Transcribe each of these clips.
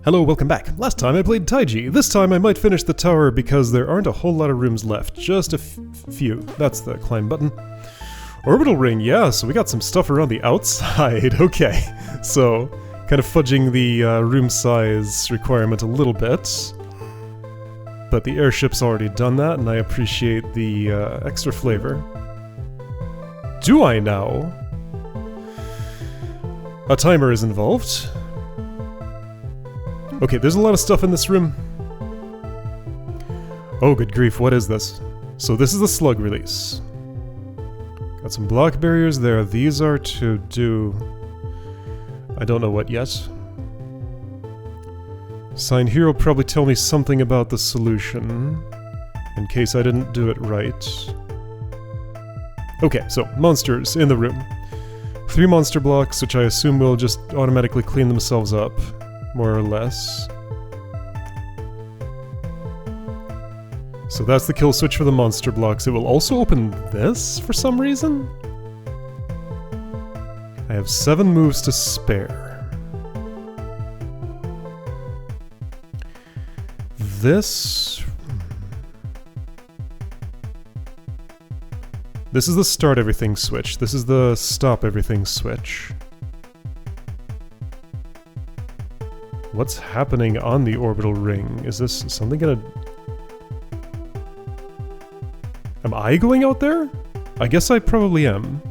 Hello, welcome back. Last time I played Syzygy. This time I might finish the tower because there aren't a whole lot of rooms left. Just a few. That's the climb button. Orbital Ring, yeah, so we got some stuff around the outside. Okay, so kind of fudging the room size requirement a little bit. But the airship's already done that, and I appreciate the extra flavor. Do I now? A timer is involved. Okay, there's a lot of stuff in this room. Oh, good grief, what is this? So this is the slug release. Got some block barriers there. These are to do... I don't know what yet. Sign here will probably tell me something about the solution, in case I didn't do it right. Okay, so monsters in the room. 3 monster blocks, which I assume will just automatically clean themselves up. More or less. So that's the kill switch for the monster blocks. It will also open this for some reason. I have 7 moves to spare. This is the start everything switch. This is the stop everything switch. What's happening on the orbital ring? Is this something gonna... Am I going out there? I guess I probably am.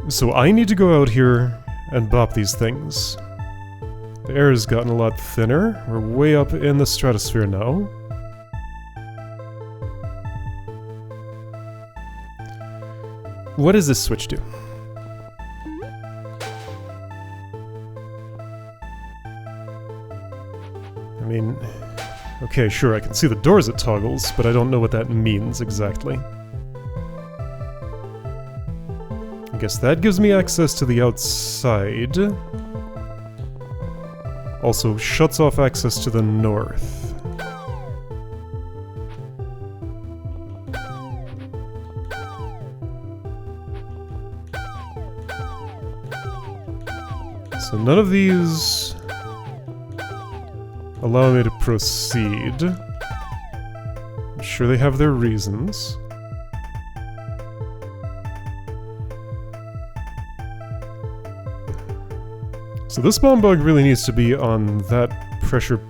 So I need to go out here and bop these things. The air has gotten a lot thinner. We're way up in the stratosphere now. What does this switch do? I mean, okay, sure, I can see the doors it toggles, but I don't know what that means exactly. I guess that gives me access to the outside. Also shuts off access to the north. So none of these allow me to proceed. I'm sure they have their reasons. So this bomb bug really needs to be on that pressure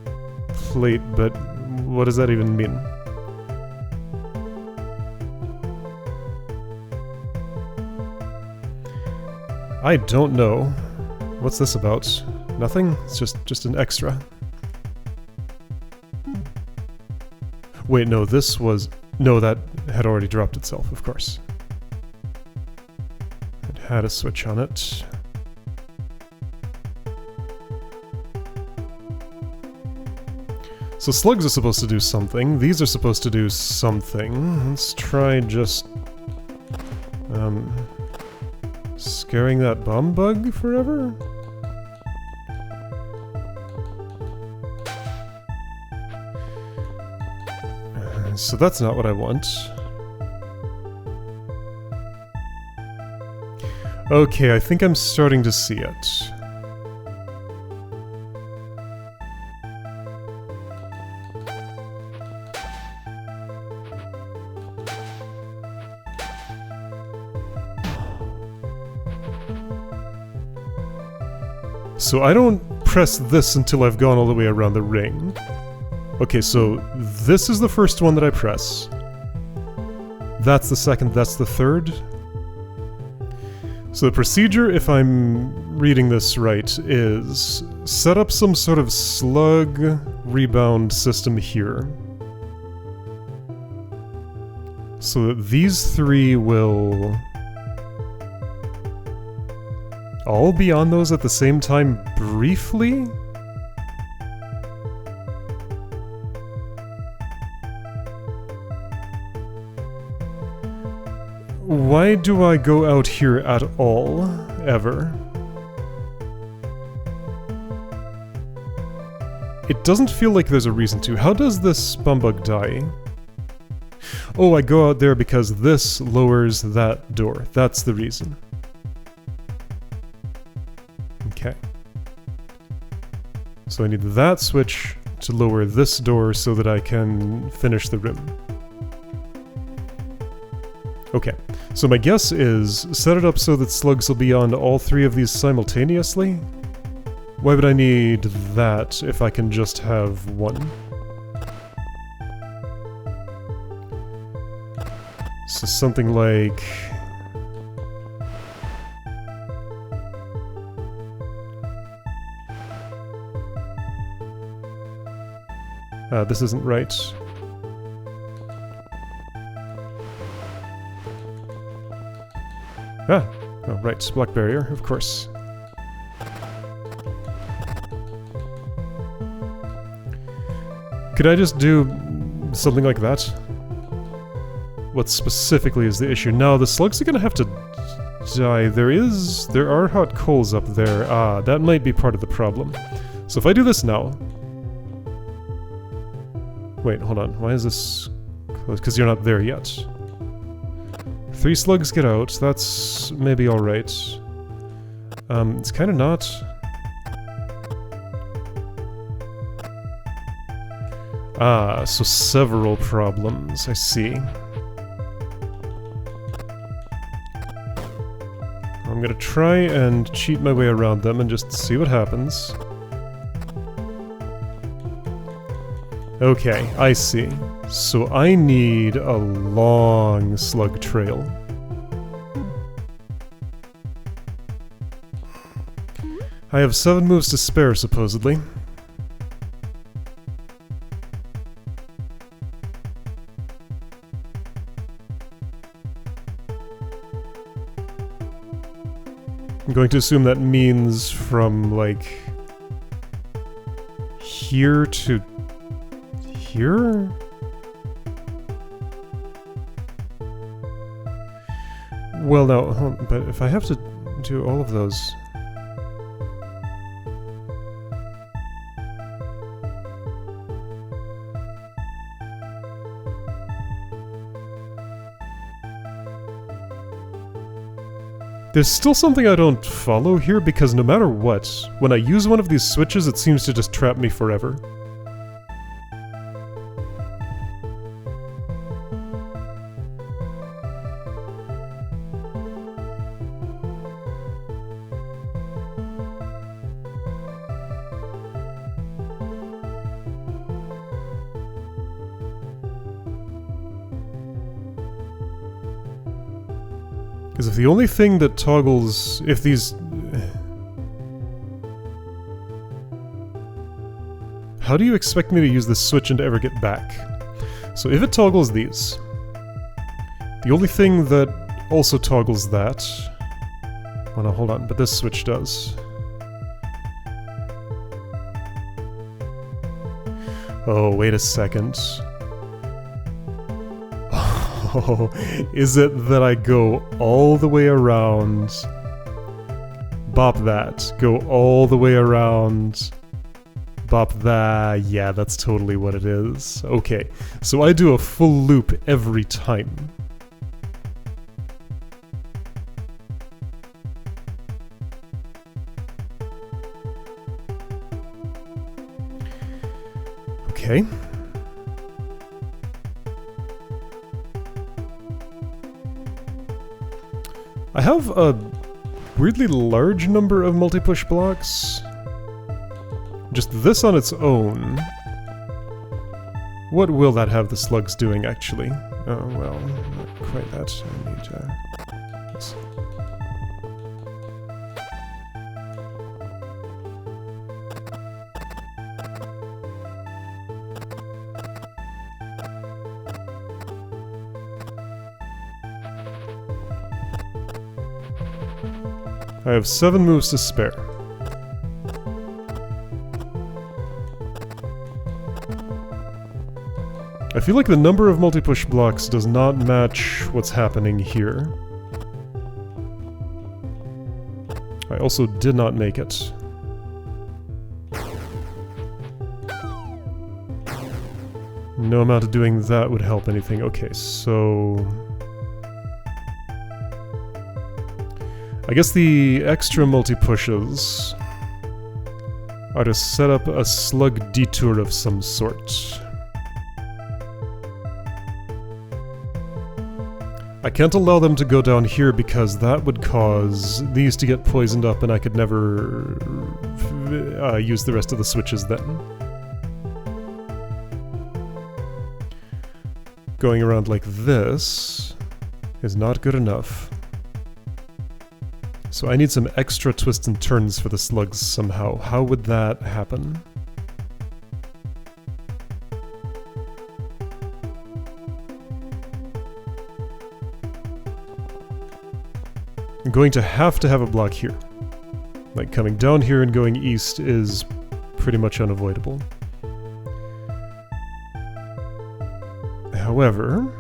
plate, but what does that even mean? I don't know. What's this about? Nothing? It's just an extra. Wait, no, this was... No, that had already dropped itself, of course. It had a switch on it. So slugs are supposed to do something. These are supposed to do something. Let's try just... scaring that bomb bug forever? So that's not what I want. Okay, I think I'm starting to see it. So I don't press this until I've gone all the way around the ring. Okay, so this is the first one that I press. That's the second, that's the third. So the procedure, if I'm reading this right, is set up some sort of slug rebound system here. So that these 3 will... all be on those at the same time briefly? Why do I go out here at all, ever? It doesn't feel like there's a reason to. How does this bumbug die? Oh, I go out there because this lowers that door. That's the reason. Okay. So I need that switch to lower this door so that I can finish the room. Okay, so my guess is set it up so that slugs will be on all three of these simultaneously? Why would I need that if I can just have one? So something like... this isn't right. Ah! Oh, right. Block barrier, of course. Could I just do something like that? What specifically is the issue? No, the slugs are gonna have to die. There are hot coals up there. Ah, that might be part of the problem. So if I do this now... Wait, hold on. Why is this closed? Because you're not there yet. 3 slugs get out. That's maybe alright. It's kind of not... Ah, so several problems. I see. I'm gonna try and cheat my way around them and just see what happens. Okay, I see. So I need a long slug trail. I have 7 moves to spare, supposedly. I'm going to assume that means from, like, here to here? Well, no, but if I have to do all of those... There's still something I don't follow here, because no matter what, when I use one of these switches, it seems to just trap me forever. Because if the only thing that toggles... if these... How do you expect me to use this switch and to ever get back? So if it toggles these... The only thing that also toggles that... Oh no, hold on, but this switch does. Oh, wait a second. Oh, is it that I go all the way around, bop that, go all the way around, bop that, yeah, that's totally what it is. Okay, so I do a full loop every time. Okay. I have a weirdly large number of multi-push blocks. Just this on its own. What will that have the slugs doing, actually? Oh, well, not quite that. I need, yes. I have 7 moves to spare. I feel like the number of multi-push blocks does not match what's happening here. I also did not make it. No amount of doing that would help anything. Okay, so... I guess the extra multi-pushes are to set up a slug detour of some sort. I can't allow them to go down here because that would cause these to get poisoned up and I could never use the rest of the switches then. Going around like this is not good enough. So I need some extra twists and turns for the slugs somehow. How would that happen? I'm going to have a block here. Like coming down here and going east is pretty much unavoidable. However...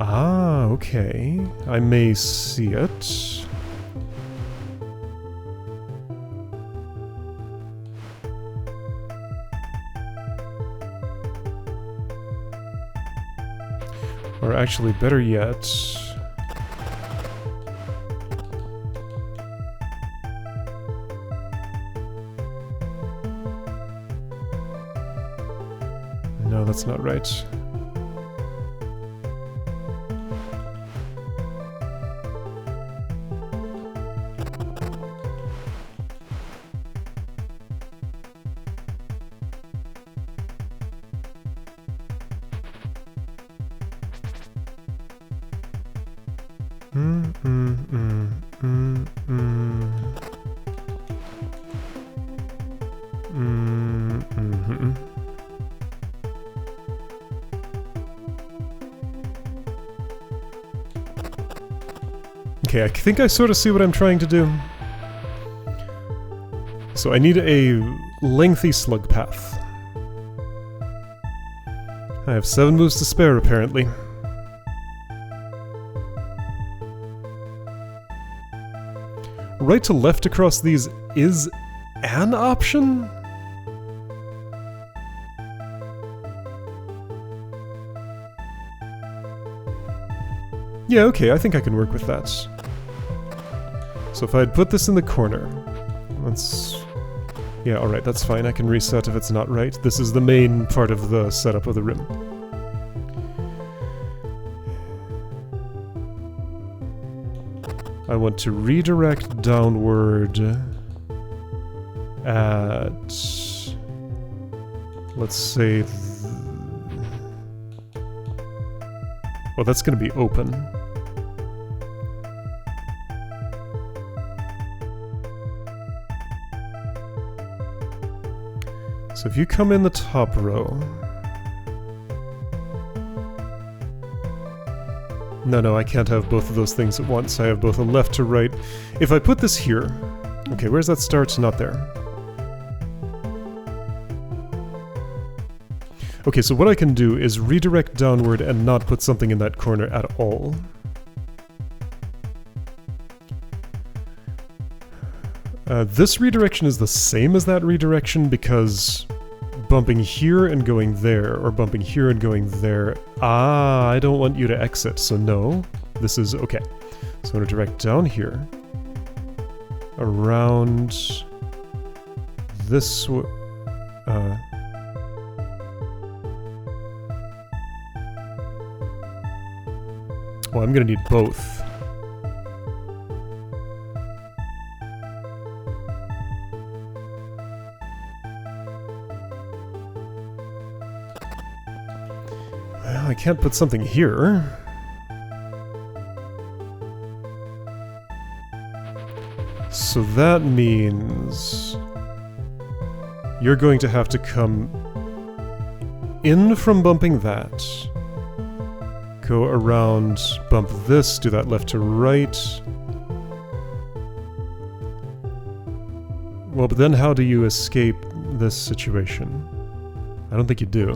Ah, okay. I may see it. Or actually, better yet... No, that's not right. Okay, I think I sort of see what I'm trying to do. So I need a lengthy slug path. I have 7 moves to spare, apparently. Right to left across these is an option? Yeah, okay, I think I can work with that. So if I'd put this in the corner, let's... Yeah, alright, that's fine. I can reset if it's not right. This is the main part of the setup of the rim. I want to redirect downward at... Let's say... Well, that's going to be open. So if you come in the top row... No, I can't have both of those things at once. I have both a left to right. If I put this here... Okay, where's that start? Not there. Okay, so what I can do is redirect downward and not put something in that corner at all. This redirection is the same as that redirection because bumping here and going there, or bumping here and going there... Ah, I don't want you to exit, so no. This is okay. So I'm going to direct down here. Around... this... Oh, I'm going to need both. Well, I can't put something here. So that means you're going to have to come in from bumping that, go around, bump this, do that left to right. Well, but then how do you escape this situation? I don't think you do.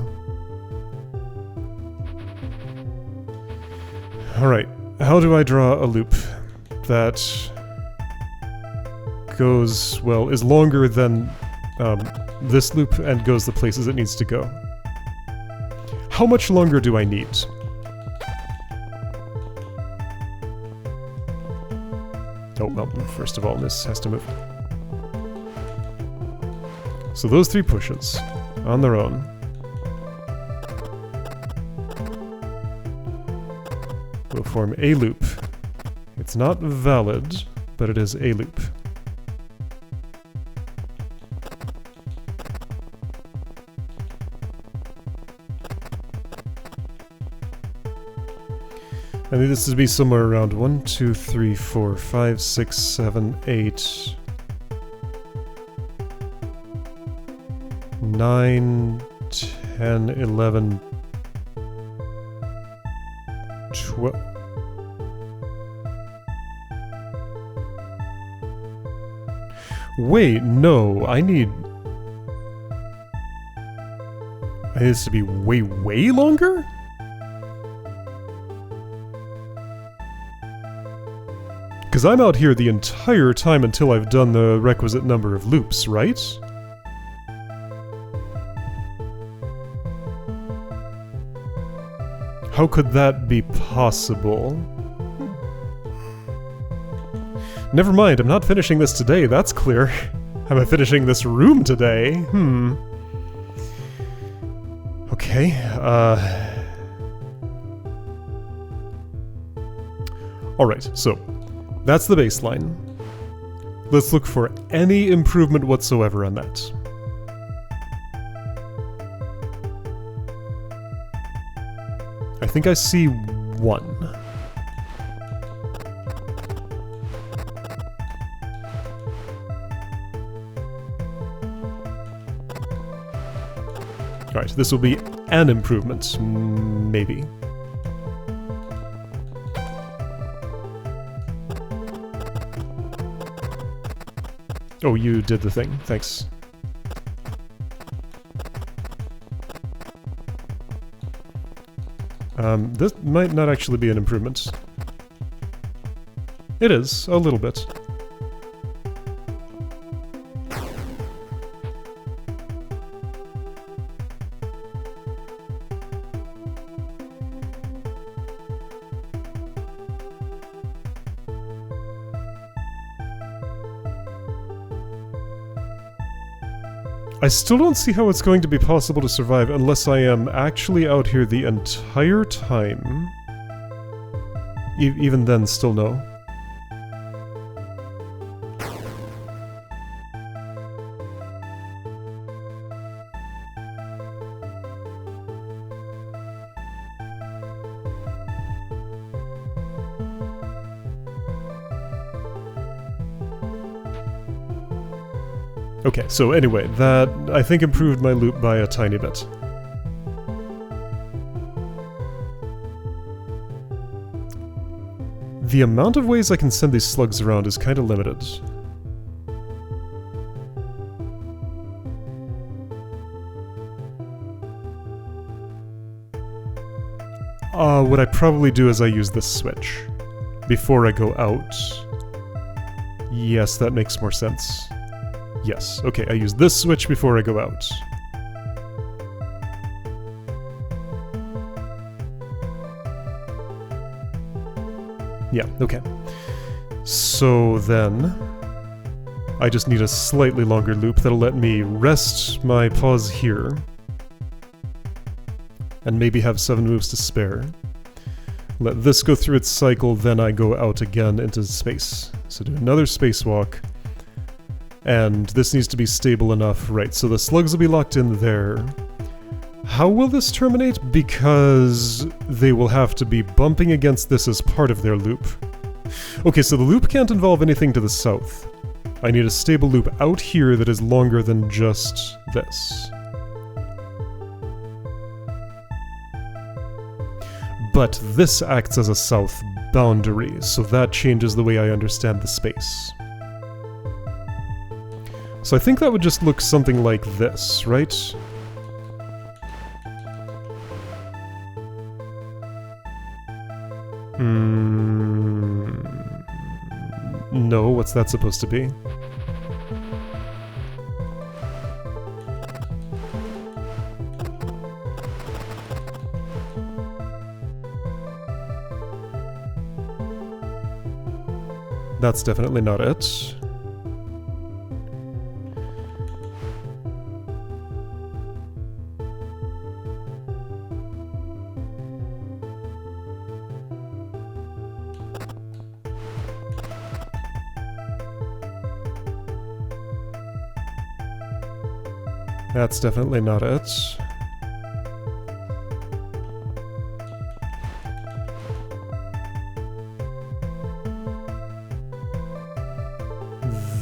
Alright, how do I draw a loop that goes, well, is longer than this loop and goes the places it needs to go? How much longer do I need? Oh, well, first of all, this has to move. So those three pushes, on their own. Will form a loop. It's not valid, but it is a loop. I think this would be somewhere around 1, 2, 3, 4, 5, 6, 7, 8, 9, 10, 11, 12. Wait, no, I need this to be way, way longer? Because I'm out here the entire time until I've done the requisite number of loops, right? How could that be possible? Never mind, I'm not finishing this today, that's clear. I'm finishing this room today. Okay, Alright, so that's the baseline. Let's look for any improvement whatsoever on that. I think I see one. Alright, this will be an improvement, maybe. Oh, you did the thing. Thanks. This might not actually be an improvement. It is, a little bit. I still don't see how it's going to be possible to survive unless I am actually out here the entire time. Even then, still no. Okay, so anyway, that, I think, improved my loop by a tiny bit. The amount of ways I can send these slugs around is kind of limited. What I probably do is I use this switch before I go out. Yes, that makes more sense. Yes, okay, I use this switch before I go out. Yeah, okay. So then, I just need a slightly longer loop that'll let me rest my pause here. And maybe have 7 moves to spare. Let this go through its cycle, then I go out again into space. So do another spacewalk. And this needs to be stable enough, right, so the slugs will be locked in there. How will this terminate? Because they will have to be bumping against this as part of their loop. Okay, so the loop can't involve anything to the south. I need a stable loop out here that is longer than just this. But this acts as a south boundary, so that changes the way I understand the space. So I think that would just look something like this, right? No, what's that supposed to be? That's definitely not it. That's definitely not it.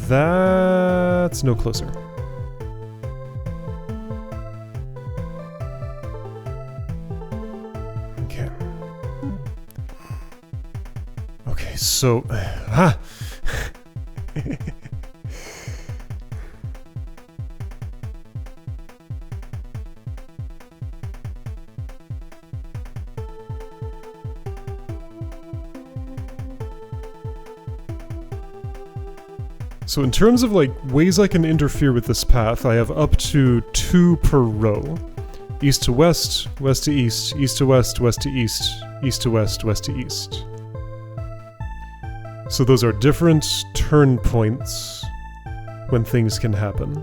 That's no closer. Okay. Okay, so... So in terms of like ways I can interfere with this path, I have up to 2 per row. East to west, west to east, east to west, west to east, east to west, west to east. So those are different turn points when things can happen.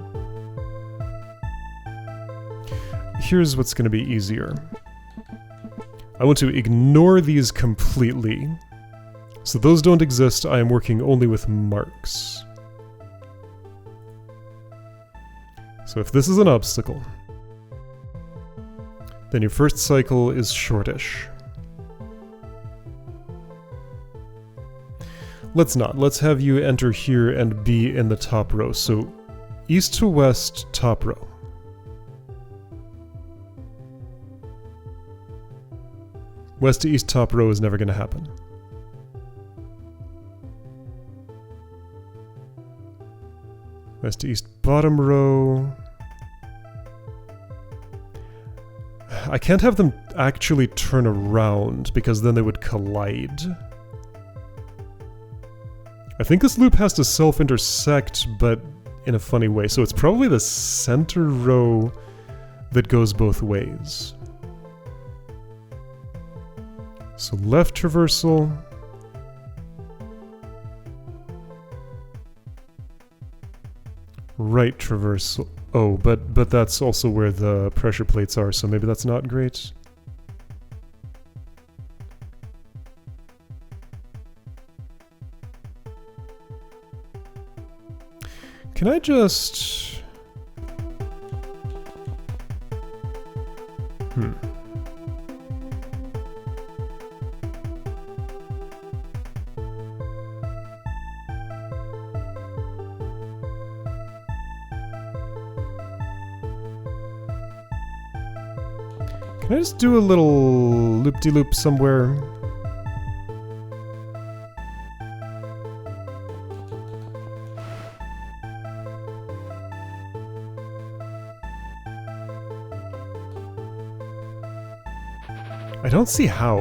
Here's what's going to be easier. I want to ignore these completely. So those don't exist, I am working only with marks. So if this is an obstacle, then your first cycle is shortish. Let's not. Let's have you enter here and be in the top row. So east to west, top row. West to east, top row is never going to happen. West to east, bottom row. I can't have them actually turn around because then they would collide. I think this loop has to self-intersect, but in a funny way. So it's probably the center row that goes both ways. So left traversal. Right traversal. Oh, but that's also where the pressure plates are, so maybe that's not great. Can I just... Can I just do a little loop-de-loop somewhere? I don't see how.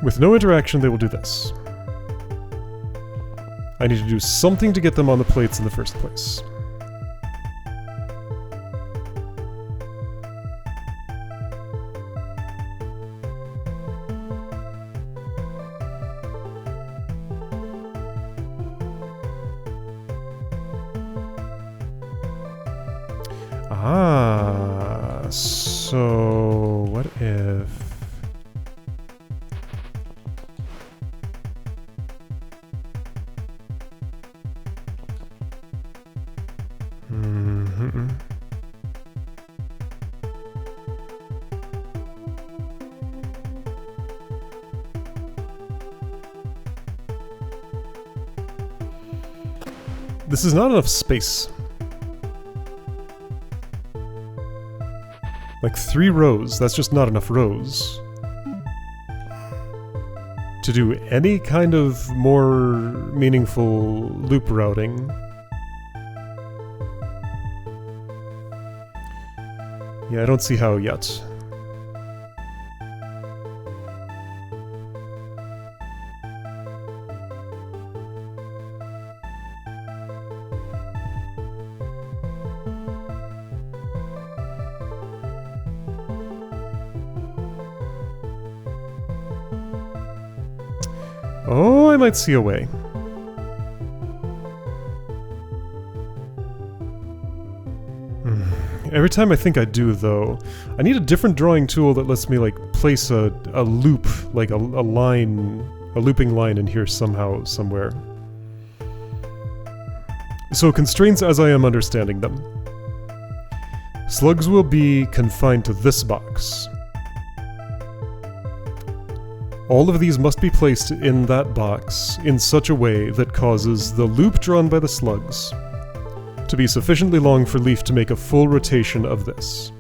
With no interaction, they will do this. I need to do something to get them on the plates in the first place. Ah, so what if... This is not enough space. Like 3 rows, that's just not enough rows. To do any kind of more meaningful loop routing. Yeah, I don't see how yet. Oh, I might see a way. Every time I think I do, though, I need a different drawing tool that lets me, like, place a loop, like a line, a looping line in here somehow, somewhere. So, constraints as I am understanding them. Slugs will be confined to this box. All of these must be placed in that box in such a way that causes the loop drawn by the slugs to be sufficiently long for Leaf to make a full rotation of this.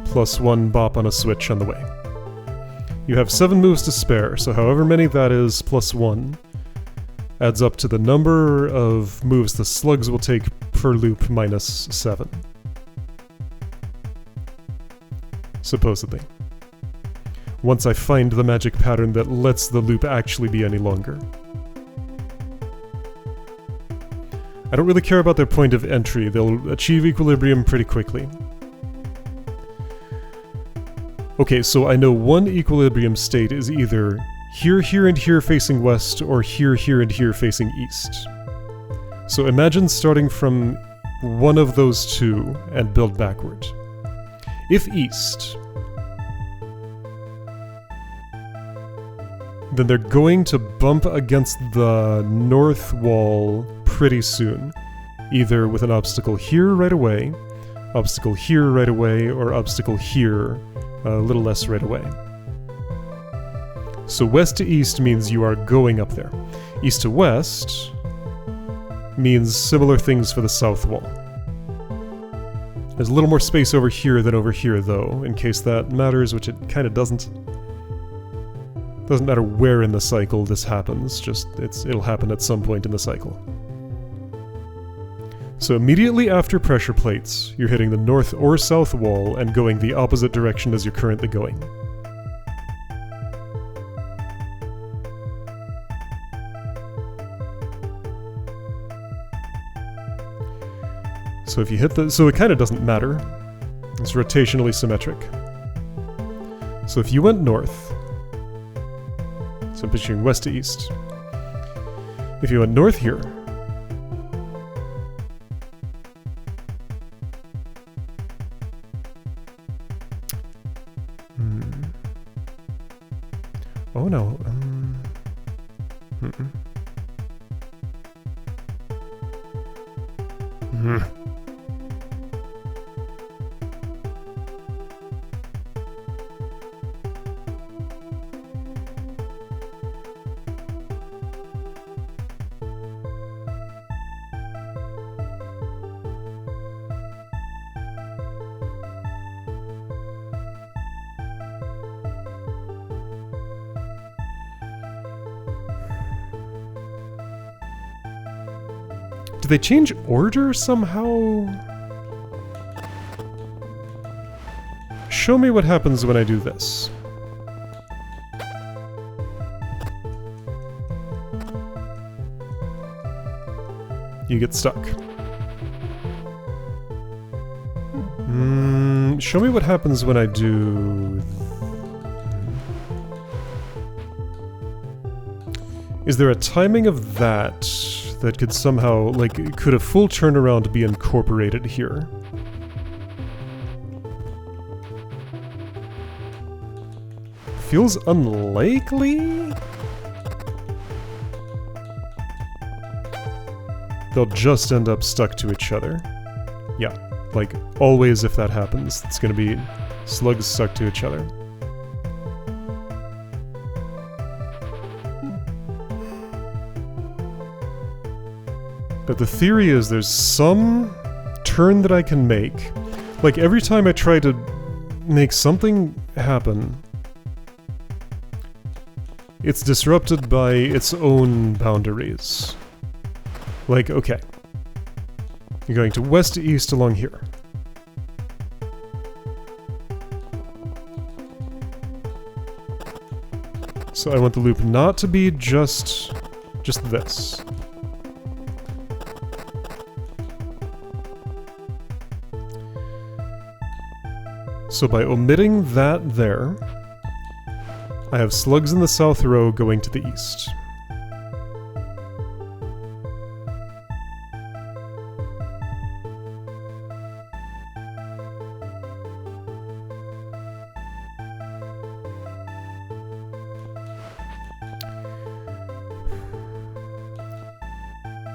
+1 bop on a switch on the way. You have 7 moves to spare, so however many that is +1 adds up to the number of moves the slugs will take per loop -7. Supposedly. Once I find the magic pattern that lets the loop actually be any longer. I don't really care about their point of entry, they'll achieve equilibrium pretty quickly. Okay, so I know one equilibrium state is either here, here, and here facing west, or here, here, and here facing east. So imagine starting from one of those two and build backward. If east, then they're going to bump against the north wall pretty soon. Either with an obstacle here right away, obstacle here right away, or obstacle here a little less right away. So west to east means you are going up there. East to west means similar things for the south wall. There's a little more space over here than over here though, in case that matters, which it kind of doesn't. Doesn't matter where in the cycle this happens, just it'll happen at some point in the cycle. So immediately after pressure plates, you're hitting the north or south wall and going the opposite direction as you're currently going. So if you hit so it kind of doesn't matter. It's rotationally symmetric. So if you went north, so I'm picturing west to east. If you went north here, oh no, do they change order somehow? Show me what happens when I do this. You get stuck. Show me what happens when I do... Is there a timing of that that could somehow, like, could a full turnaround be incorporated here? feels unlikely they'll just end up stuck to each other. Yeah, like, always if that happens, it's gonna be slugs stuck to each other. But the theory is there's some turn that I can make. Like, every time I try to make something happen, it's disrupted by its own boundaries. Like, okay. You're going to west to east along here. So I want the loop not to be just this. So by omitting that there, I have slugs in the south row going to the east.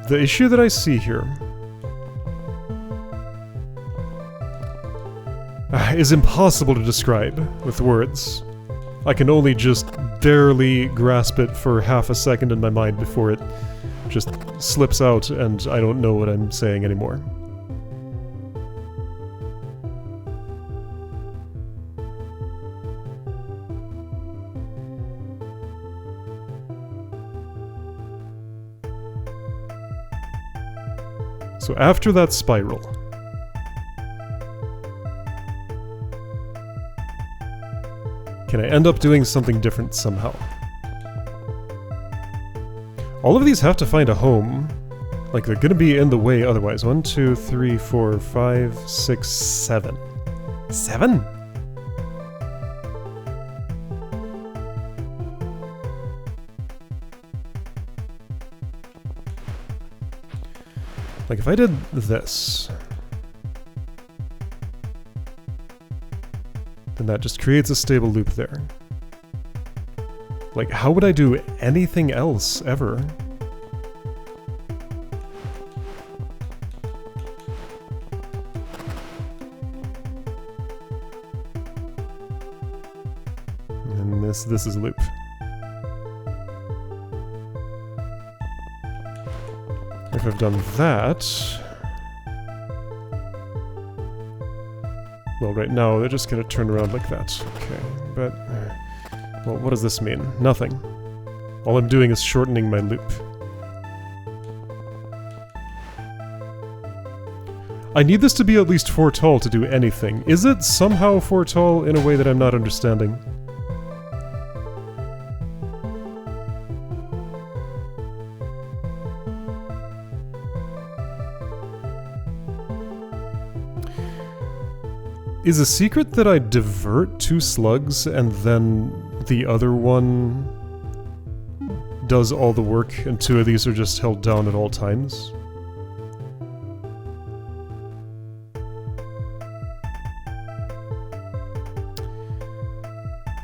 The issue that I see here is impossible to describe with words. I can only just barely grasp it for half a second in my mind before it just slips out and I don't know what I'm saying anymore. So after that spiral, can I end up doing something different somehow? All of these have to find a home. Like, they're gonna be in the way otherwise. 1, 2, 3, 4, 5, 6, 7. 7? Like, if I did this, then that just creates a stable loop there. Like, how would I do anything else, ever? And this is a loop. If I've done that... Well, right now, they're just gonna turn around like that. Okay, but... well, what does this mean? Nothing. All I'm doing is shortening my loop. I need this to be at least 4 tall to do anything. Is it somehow 4 tall in a way that I'm not understanding? Is a secret that I divert 2 slugs and then the other one does all the work and 2 of these are just held down at all times?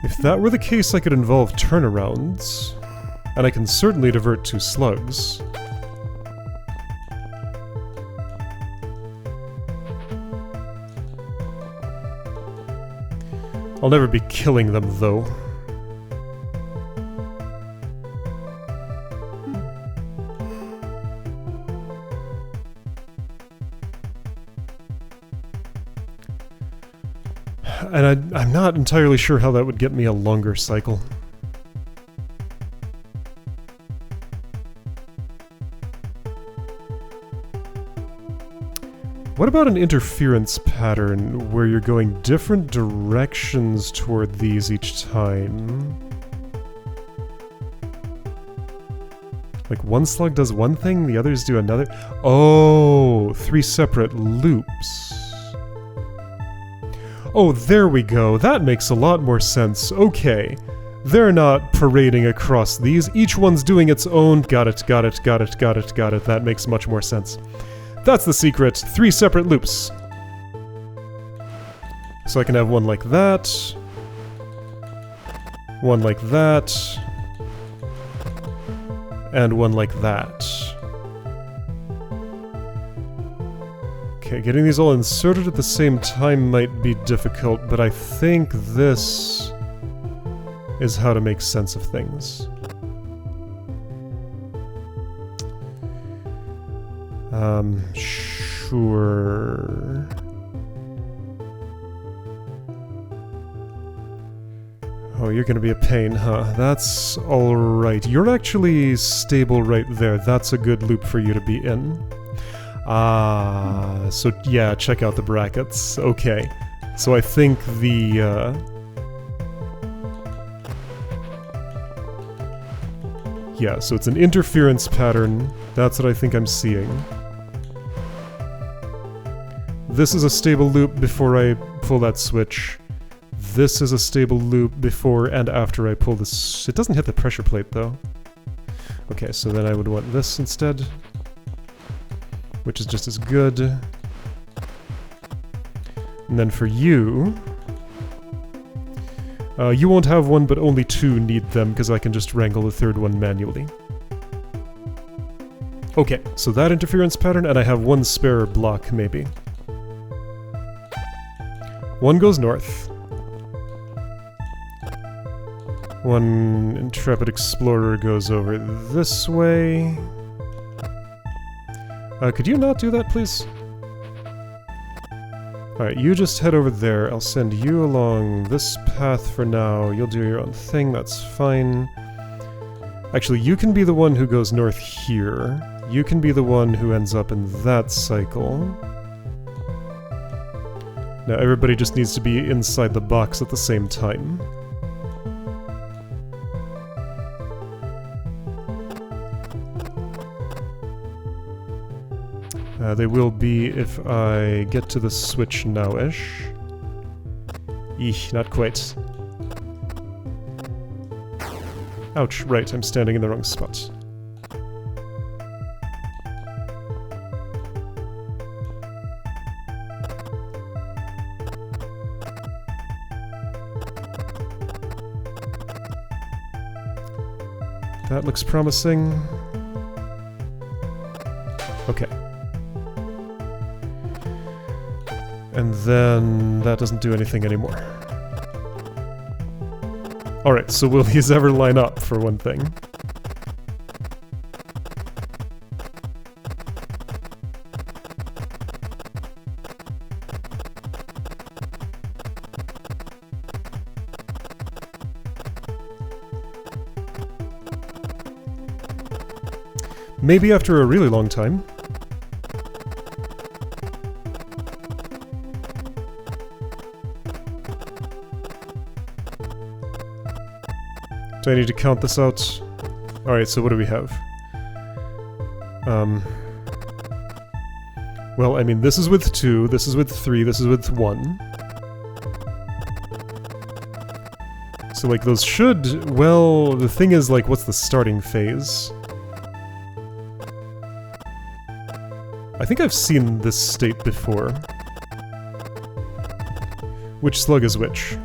If that were the case, I could involve turnarounds, and I can certainly divert 2 slugs. I'll never be killing them, though. And I'm not entirely sure how that would get me a longer cycle. What about an interference pattern where you're going different directions toward these each time? Like, one slug does one thing, the others do another? Oh, 3 separate loops. Oh, there we go. That makes a lot more sense. Okay. They're not parading across these. Each one's doing its own. Got it, got it, got it, got it, got it. That makes much more sense. That's the secret. 3 separate loops. So I can have one like that. One like that. And one like that. Okay, getting these all inserted at the same time might be difficult, but I think this is how to make sense of things. Sure. Oh, you're gonna be a pain, huh? That's alright. You're actually stable right there. That's a good loop for you to be in. Ah, so yeah, check out the brackets. Okay. So I think the, yeah, so it's an interference pattern. That's what I think I'm seeing. This is a stable loop before I pull that switch. This is a stable loop before and after I pull this. It doesn't hit the pressure plate though. Okay, so then I would want this instead, which is just as good. And then for you, you won't have one, but only two need them because I can just wrangle the third one manually. Okay, so that interference pattern, and I have one spare block maybe. One goes north. One intrepid explorer goes over this way. Could you not do that, please? Alright, you just head over there. I'll send you along this path for now. You'll do your own thing, that's fine. Actually, you can be the one who goes north here. You can be the one who ends up in that cycle. Now everybody just needs to be inside the box at the same time. They will be if I get to the switch now-ish. Eek, not quite. Ouch, right, I'm standing in the wrong spot. That looks promising. Okay. And then that doesn't do anything anymore. Alright, so will these ever line up, for one thing? Maybe after a really long time. Do I need to count this out? Alright, so what do we have? Well, I mean, this is with 2, this is with 3, this is with 1. So, like, those should... Well, the thing is, like, what's the starting phase? I think I've seen this state before. Which slug is which?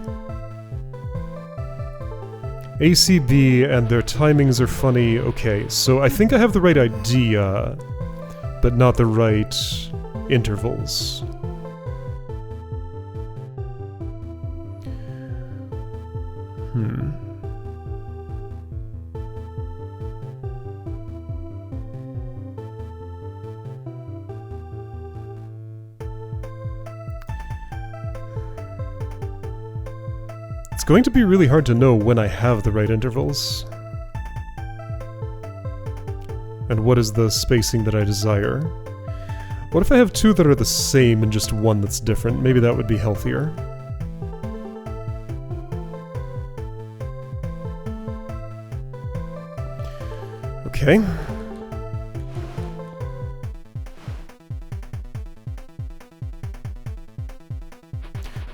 ACB and their timings are funny. Okay, so I think I have the right idea, but not the right intervals. It's going to be really hard to know when I have the right intervals. And what is the spacing that I desire? What if I have 2 that are the same and just 1 that's different? Maybe that would be healthier. Okay.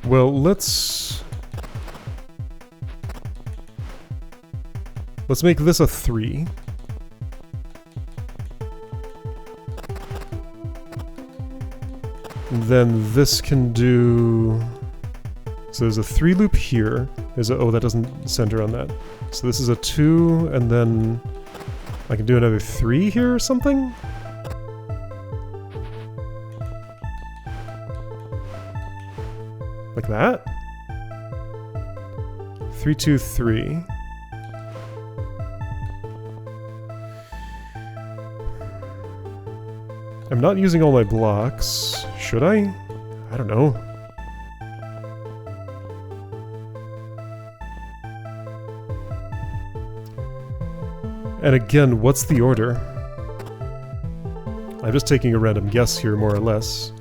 Well, let's make this a 3. And then this can do... So there's a 3 loop here, There's a... oh, that doesn't center on that. So this is a 2, and then I can do another 3 here or something? Like that? 3, 2, 3. I'm not using all my blocks. Should I? I don't know. And again, what's the order? I'm just taking a random guess here, more or less.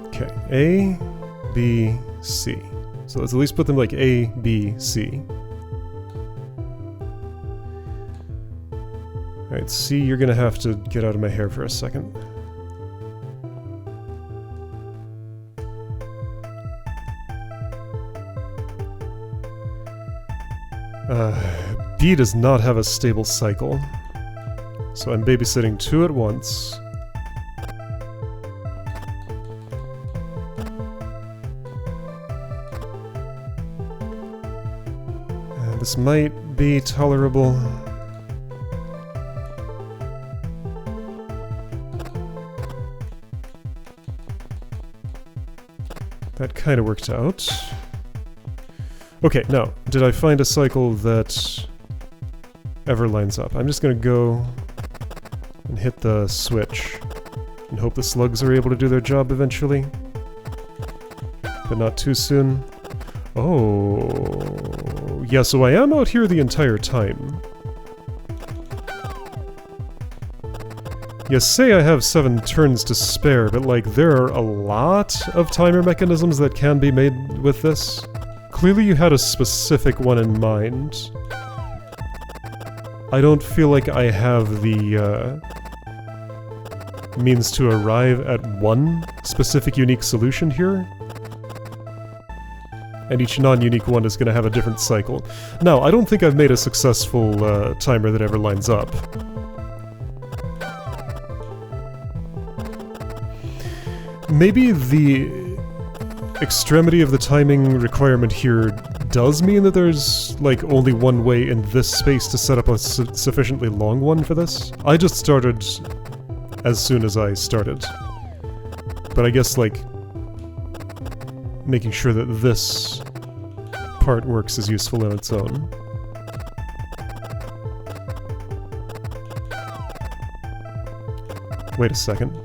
Okay, A, B, C. So let's at least put them like A, B, C. Alright, C, you're gonna have to get out of my hair for a second. B does not have a stable cycle, so I'm babysitting 2 at once. This might be tolerable. That kind of worked out. Okay, now, did I find a cycle that ever lines up? I'm just gonna go and hit the switch and hope the slugs are able to do their job eventually. But not too soon. Oh, yeah, so I am out here the entire time. Yes, say I have 7 turns to spare, but like, there are a lot of timer mechanisms that can be made with this. Clearly you had a specific one in mind. I don't feel like I have the means to arrive at one specific unique solution here. And each non-unique one is going to have a different cycle. Now, I don't think I've made a successful timer that ever lines up. Maybe the extremity of the timing requirement here does mean that there's, like, only one way in this space to set up a sufficiently long one for this. I just started as soon as I started. But I guess, like, making sure that this part works is useful in its own. Wait a second.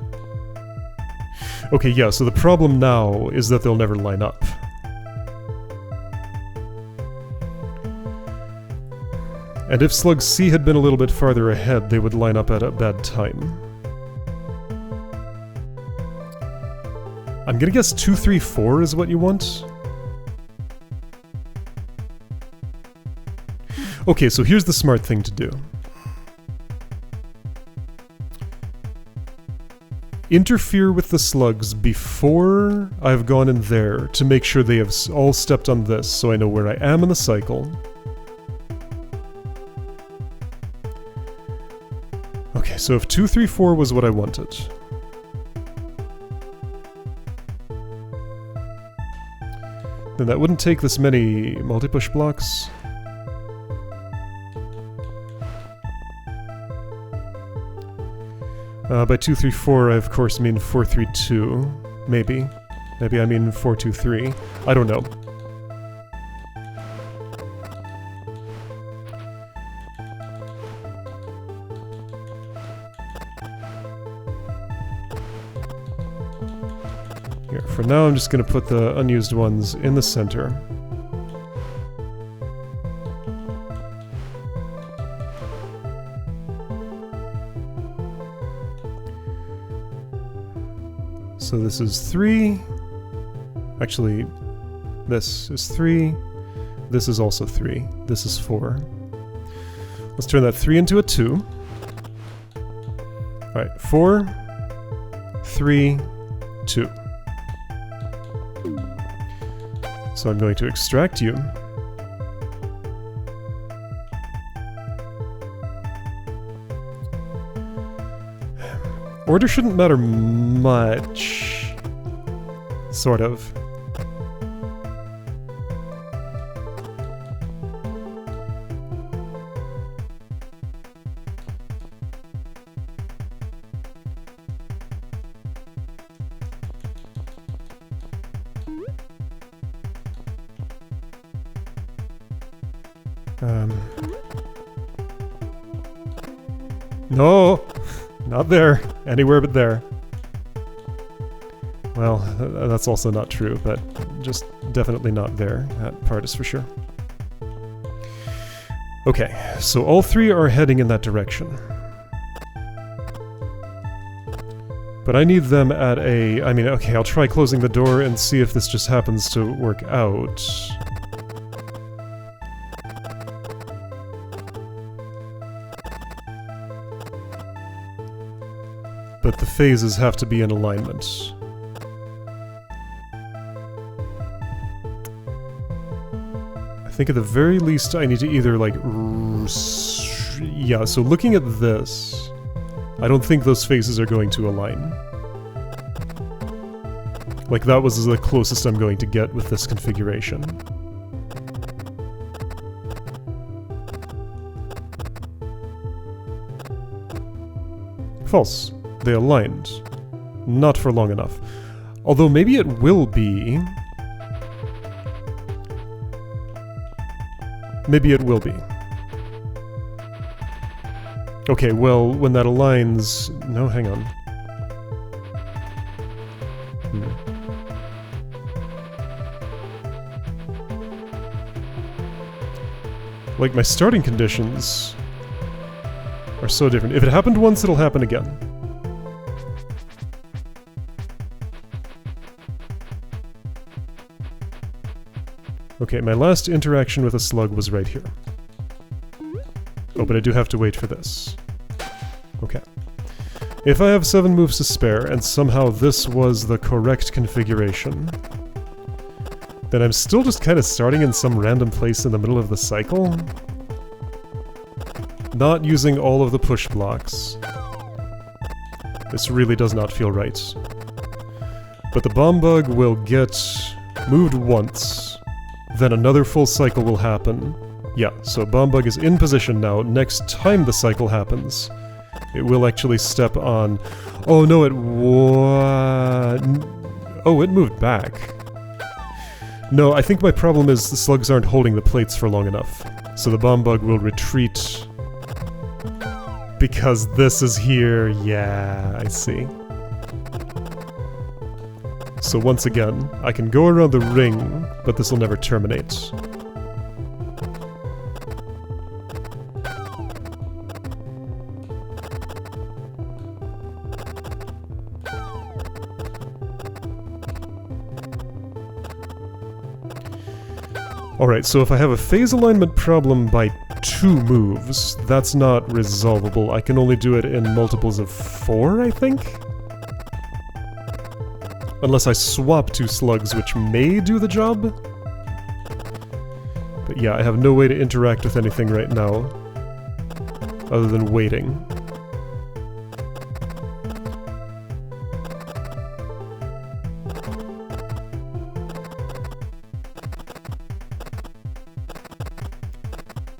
Okay, yeah, so the problem now is that they'll never line up. And if Slug C had been a little bit farther ahead, they would line up at a bad time. I'm gonna guess 2, 3, 4 is what you want? Okay, so here's the smart thing to do. Interfere with the slugs before I've gone in there to make sure they have all stepped on this, so I know where I am in the cycle. Okay, so if 2, 3, 4 was what I wanted. Then that wouldn't take this many multi-push blocks. By 2, 3, 4, I of course mean 4, 3, 2. Maybe. Maybe I mean 4, 2, 3. I don't know. Here, for now I'm just going to put the unused ones in the center. So this is 3. Actually, this is 3. This is also 3. This is 4. Let's turn that 3 into a 2. Alright, 4, 3, 2. So I'm going to extract you. Order shouldn't matter much, Sort of. No! Not there. Anywhere but there. Well, that's also not true, but just definitely not there. That part is for sure. Okay, so all three are heading in that direction. But I need them at a... I mean, okay, I'll try closing the door and see if this just happens to work out. But the phases have to be in alignment. I think at the very least I need to either like... Yeah, so looking at this, I don't think those phases are going to align. Like that was the closest I'm going to get with this configuration. False. They aligned. Not for long enough. Although maybe it will be... Maybe it will be. Okay, well, when that aligns... No, hang on. Like, my starting conditions are so different. If it happened once, it'll happen again. Okay, my last interaction with a slug was right here. Oh, but I do have to wait for this. Okay. If I have 7 moves to spare, and somehow this was the correct configuration, then I'm still just kind of starting in some random place in the middle of the cycle. Not using all of the push blocks. This really does not feel right. But the bomb bug will get moved once. Then another full cycle will happen. Yeah, so bomb bug is in position now. Next time the cycle happens, it will actually step on... Oh no, it Oh, it moved back. No, I think my problem is the slugs aren't holding the plates for long enough. So the bomb bug will retreat... Because this is here. Yeah, I see. So once again, I can go around the ring, but this will never terminate. Alright, so if I have a phase alignment problem by 2 moves, that's not resolvable. I can only do it in multiples of 4, I think? Unless I swap 2 slugs, which may do the job. But yeah, I have no way to interact with anything right now, other than waiting.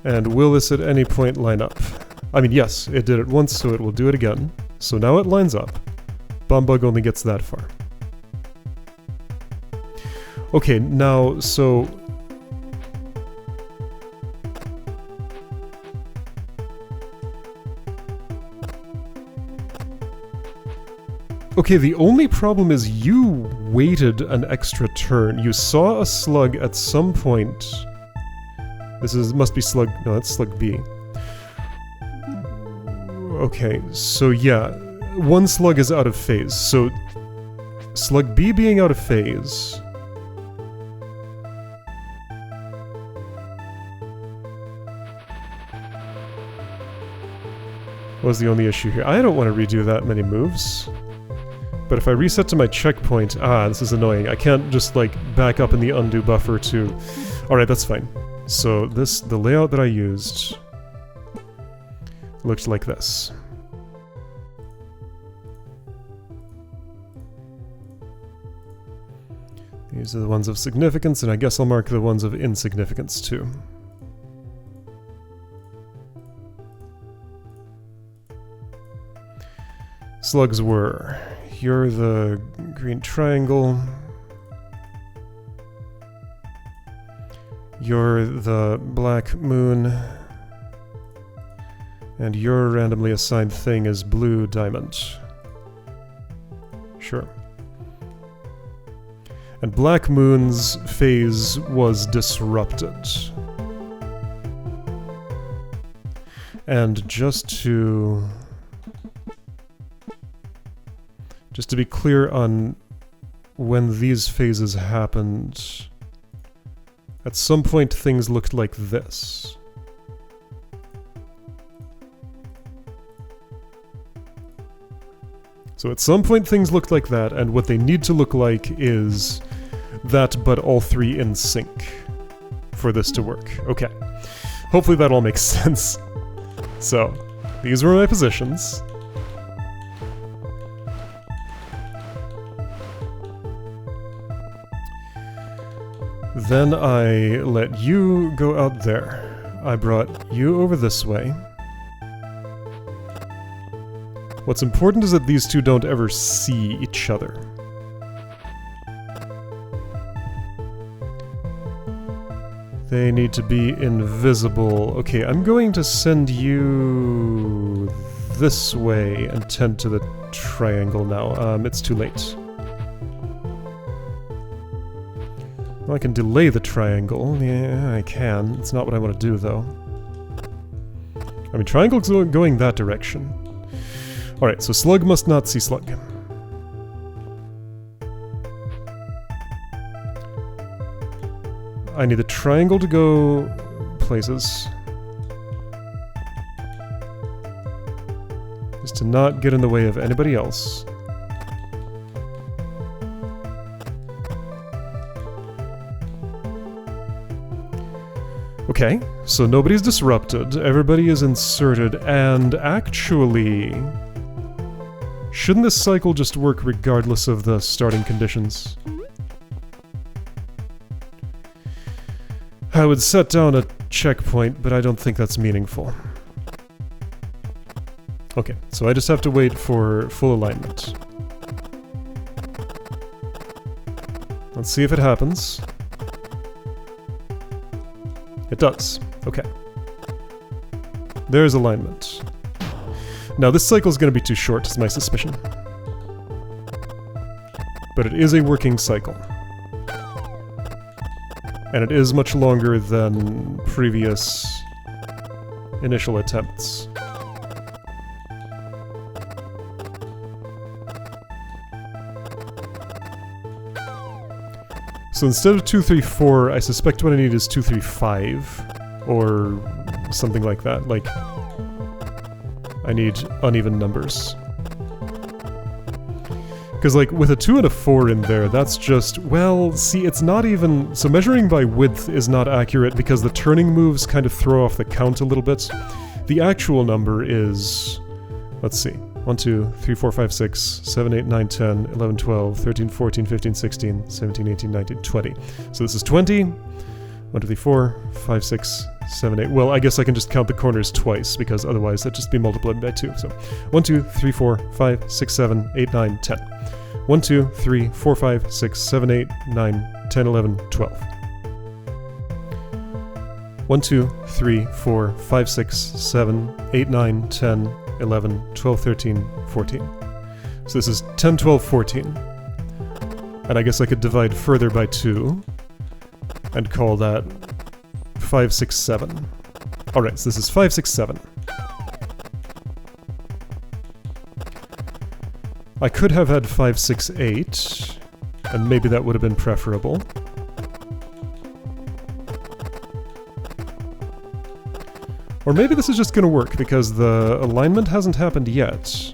And will this at any point line up? I mean, yes, it did it once, so it will do it again. So now it lines up. Bomb bug only gets that far. Okay, now, so... Okay, the only problem is you waited an extra turn. You saw a slug at some point. Must be slug... No, that's slug B. Okay, so yeah. One slug is out of phase, so... Slug B being out of phase... was the only issue here. I don't want to redo that many moves. But if I reset to my checkpoint... this is annoying. I can't just, like, back up in the undo buffer to... Alright, that's fine. So the layout that I used looked like this. These are the ones of significance, and I guess I'll mark the ones of insignificance too. Slugs were... You're the green triangle. You're the black moon. And your randomly assigned thing is blue diamond. Sure. And Black Moon's phase was disrupted. And just to be clear on when these phases happened, at some point things looked like this. So at some point things looked like that, and what they need to look like is that, but all three in sync for this to work. Okay. Hopefully that all makes sense. So, these were my positions. Then I let you go out there. I brought you over this way. What's important is that these two don't ever see each other. They need to be invisible. Okay, I'm going to send you this way and tend to the triangle now. It's too late. Well, I can delay the triangle. Yeah, I can. It's not what I want to do, though. I mean, triangle's going that direction. Alright, so Slug must not see Slug. I need the triangle to go places. Just to not get in the way of anybody else. Okay, so nobody's disrupted, everybody is inserted, and actually... shouldn't this cycle just work regardless of the starting conditions? I would set down a checkpoint, but I don't think that's meaningful. Okay, so I just have to wait for full alignment. Let's see if it happens. It does. Okay. There's alignment. Now this cycle is going to be too short, is my suspicion. But it is a working cycle. And it is much longer than previous initial attempts. So instead of 2, 3, 4, I suspect what I need is 2, 3, 5, or something like that. Like, I need uneven numbers. Because, like, with a 2 and a 4 in there, that's just... well, see, it's not even... so measuring by width is not accurate because the turning moves kind of throw off the count a little bit. The actual number is... let's see. 1, 2, 3, 4, 5, 6, 7, 8, 9, 10, 11, 12, 13, 14, 15, 16, 17, 18, 19, 20. So this is 20. 1, 2, 3, 4, 5, 6, 7, 8. Well, I guess I can just count the corners twice, because otherwise that'd just be multiplied by 2. So 1, 2, 3, 4, 5, 6, 7, 8, 9, 10. 1, 2, 3, 4, 5, 6, 7, 8, 9, 10, 11, 12. 1, 2, 3, 4, 5, 6, 7, 8, 9, 10, 11, 12, 13, 14. So this is 10, 12, 14. And I guess I could divide further by 2 and call that 5, 6, 7. Alright, so this is 5, 6, 7. I could have had 5, 6, 8, and maybe that would have been preferable. Or maybe this is just going to work, because the alignment hasn't happened yet.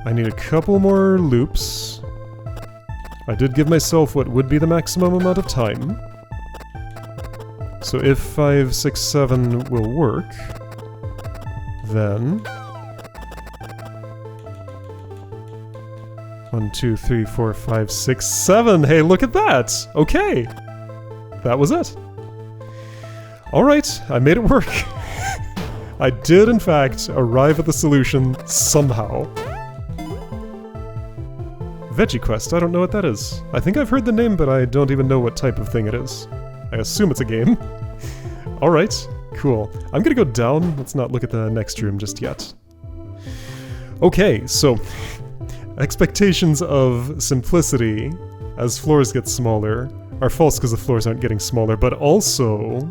I need a couple more loops. I did give myself what would be the maximum amount of time. So if 5, 6, 7 will work, then... 1, 2, 3, 4, 5, 6, 7. Hey, look at that! Okay! That was it. Alright, I made it work. I did, in fact, arrive at the solution somehow. Veggie Quest, I don't know what that is. I think I've heard the name, but I don't even know what type of thing it is. I assume it's a game. Alright, cool. I'm gonna go down. Let's not look at the next room just yet. Okay, so expectations of simplicity as floors get smaller are false because the floors aren't getting smaller, but also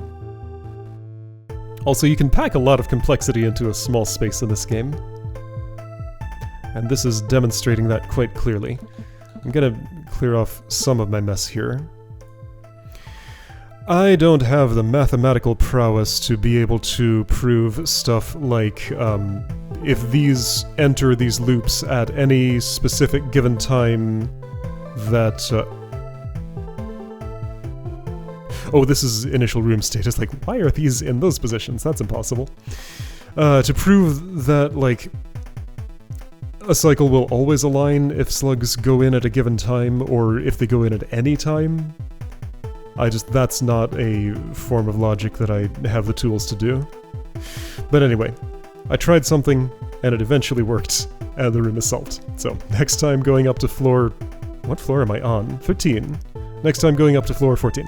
you can pack a lot of complexity into a small space in this game. And this is demonstrating that quite clearly. I'm gonna clear off some of my mess here. I don't have the mathematical prowess to be able to prove stuff like, if these enter these loops at any specific given time that, oh, this is initial room state. It's like, why are these in those positions? That's impossible. To prove that, like, a cycle will always align if slugs go in at a given time, or if they go in at any time. That's not a form of logic that I have the tools to do. But anyway, I tried something, and it eventually worked, and the room is solved. So, next time going up to floor... What floor am I on? 13. Next time going up to floor 14.